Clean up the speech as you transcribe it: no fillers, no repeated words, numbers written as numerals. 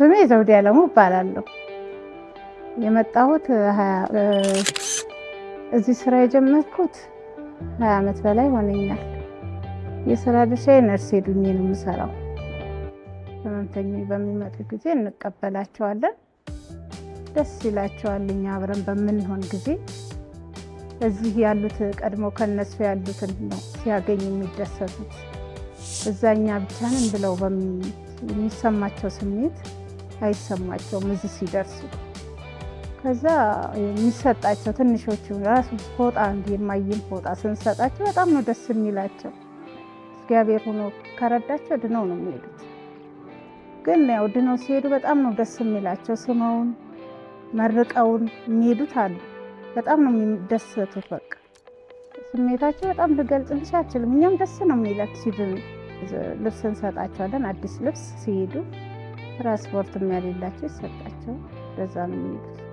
ስሜ ዘውዴ አለሙ እባላለሁ። የመጣሁት እዚህ ስራ የጀመርኩት 20 ዓመት በላይ ሆነኛል። የስራ ድርሻዬ ነርስ ሄዱኝ ነው የምሰራው። ህመምተኞች በሚመጡ ጊዜ እንቀበላቸዋለን፣ ደስ ይላቸዋል። እኛ አብረን በምንሆን ጊዜ እዚህ ያሉት ቀድሞ ከነሱ ያሉትን ነው ሲያገኝ የሚደሰቱት። እዛኛ ብቻ ነን ብለው የሚሰማቸው ስሜት አይሰማቸውም እዚህ ሲደርሱ። ከዛ የሚሰጣቸው ትንሾቹ ራሱ ፎጣ የማይም ፎጣ ስንሰጣቸው በጣም ነው ደስ የሚላቸው። እግዚአብሔር ሆኖ ከረዳቸው ድነው ነው የሚሄዱት። ግን ያው ድነው ሲሄዱ በጣም ነው ደስ የሚላቸው። ስመውን መርቀውን የሚሄዱት አሉ። በጣም ነው የሚደሰቱት። በቃ ስሜታቸው በጣም ልገልጽልሽ አልችልም። እኛም ደስ ነው የሚላት ሲድኑ። ልብስ እንሰጣቸዋለን፣ አዲስ ልብስ ሲሄዱ። ትራንስፖርት የሚያሌላቸው ይሰጣቸው። ለዛ ነው የሚሄዱት።